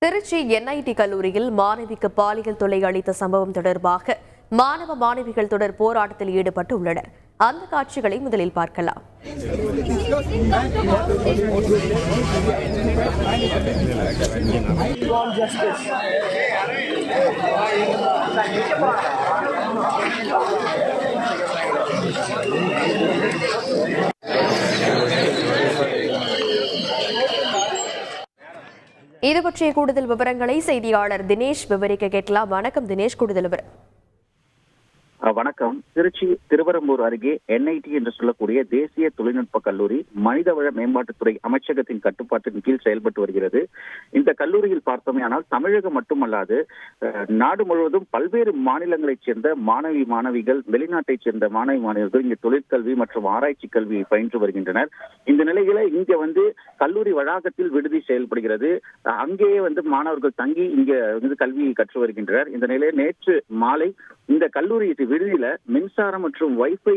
Trichy NIT கல்லூரியில் மாணவிக்கு பாலியல் தொல்லை அளித்த சம்பவம் தொடர்பாக மாணவ மாணவிகள் தொடர் போராட்டத்தில் ஈடுபட்டு உள்ளனர். அந்த காட்சிகளை முதலில் பார்க்கலாம். இது பற்றிய கூடுதல் விவரங்களை செய்தியாளர் தினேஷ் விவரிக்க கேட்கலாம். வணக்கம் தினேஷ், கூடுதல் விவரம். வணக்கம். திருச்சி திருவரம்பூர் அருகே என்ஐடி என்று சொல்லக்கூடிய தேசிய தொழில்நுட்ப கல்லூரி மனிதவள மேம்பாட்டுத்துறை அமைச்சகத்தின் கட்டுப்பாட்டின் கீழ் செயல்பட்டு வருகிறது. இந்த கல்லூரியில் பார்த்தோமேயானால் தமிழகம் மட்டுமல்லாது நாடு முழுவதும் பல்வேறு மாநிலங்களைச் சேர்ந்த மாணவிகள், வெளிநாட்டைச் சேர்ந்த மாணவர்கள் இங்கு தொழிற்கல்வி மற்றும் ஆராய்ச்சி கல்வி பயின்று வருகின்றனர். இந்த நிலையில இங்க கல்லூரி வளாகத்தில் விடுதி செயல்படுகிறது. அங்கேயே மாணவர்கள் தங்கி இங்க கல்வி கற்று வருகின்றனர். இந்த நிலையில் நேற்று மாலை இந்த கல்லூரி விடுதியில மின்சாரம் மற்றும் வைஃபை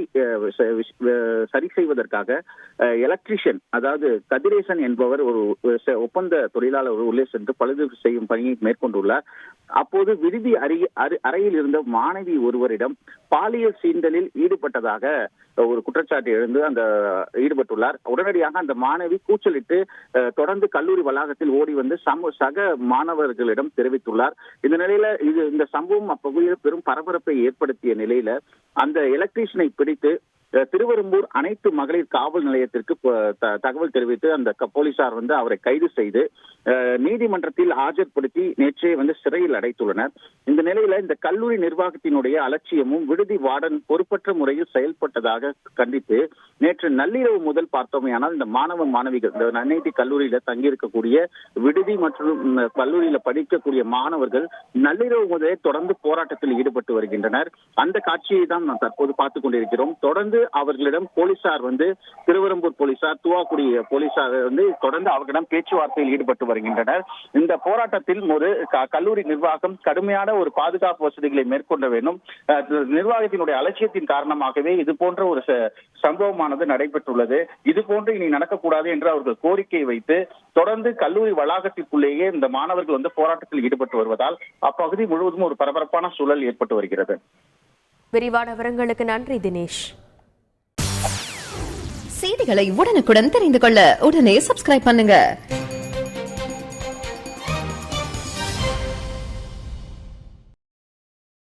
சரி செய்வதற்காக எலக்ட்ரீஷியன், அதாவது கதிரேசன் என்பவர் ஒரு ஒப்பந்த தொழிலாளர் உள்ளே சென்று பழுது செய்யும் பணியை மேற்கொண்டுள்ளார். அப்போது விடுதி அறையில் இருந்த மாணவி ஒருவரிடம் பாலியல் சீண்டலில் ஈடுபட்டதாக ஒரு குற்றச்சாட்டு எழுந்து ஈடுபட்டுள்ளார். உடனடியாக அந்த மாணவி கூச்சலிட்டு தொடர்ந்து கல்லூரி வளாகத்தில் ஓடி வந்து சக மாணவர்களிடம் தெரிவித்துள்ளார். இந்த நிலையில இந்த சம்பவம் அப்பகுதியில் பெரும் பரபரப்பை ஏற்படுத்திய நிலையில அந்த எலக்ட்ரீஷியனை பிடித்து திருவரம்பூர் அனைத்து மகளிர் காவல் நிலையத்திற்கு தகவல் தெரிவித்து அந்த போலீசார் அவரை கைது செய்து நீதிமன்றத்தில் ஆஜர்படுத்தி நேற்றே சிறையில் அடைத்துள்ளனர். இந்த நிலையில இந்த கல்லூரி நிர்வாகத்தினுடைய அலட்சியமும் விடுதி வார்டன் பொறுப்பற்ற முறையில் செயல்பட்டதாக கண்டித்து நேற்று நள்ளிரவு முதல் பார்த்தோமேயானால் இந்த மாணவ மாணவிகள், இந்த என்ஐடி கல்லூரியில தங்கியிருக்கக்கூடிய விடுதி மற்றும் கல்லூரியில படிக்கக்கூடிய மாணவர்கள் நள்ளிரவு முதலே தொடர்ந்து போராட்டத்தில் ஈடுபட்டு வருகின்றனர். அந்த காட்சியை தான் நாம் தற்போது பார்த்துக் கொண்டிருக்கிறோம். தொடர்ந்து அவர்களிடம் போலீசார் திருவரம்பூர் போலீசார், துவாக்குடி போலீசார் தொடர்ந்து அவர்களிடம் பேச்சுவார்த்தையில் ஈடுபட்டு வருகின்றனர். இந்த போராட்டத்தில் ஒரு கல்லூரி நிர்வாகம் கடுமையான ஒரு பாதுகாப்பு வசதிகளை மேற்கொள்ள வேண்டும். நிர்வாகத்தினுடைய அலட்சியத்தின் காரணமாகவே இது போன்ற ஒரு சம்பவமானது நடைபெற்றுள்ளது. இது போன்று இனி நடக்கக்கூடாது என்று அவர்கள் கோரிக்கையை வைத்து தொடர்ந்து கல்லூரி வளாகத்திற்குள்ளேயே இந்த மாணவர்கள் போராட்டத்தில் ஈடுபட்டு வருவதால் அப்பகுதி முழுவதும் ஒரு பரபரப்பான சூழல் ஏற்பட்டு வருகிறது. விரிவான விவரங்களுக்கு நன்றி தினேஷ். செய்திகளை உடனுக்குடன் தெரிந்து கொள்ள உடனே சப்ஸ்கிரைப் பண்ணுங்க.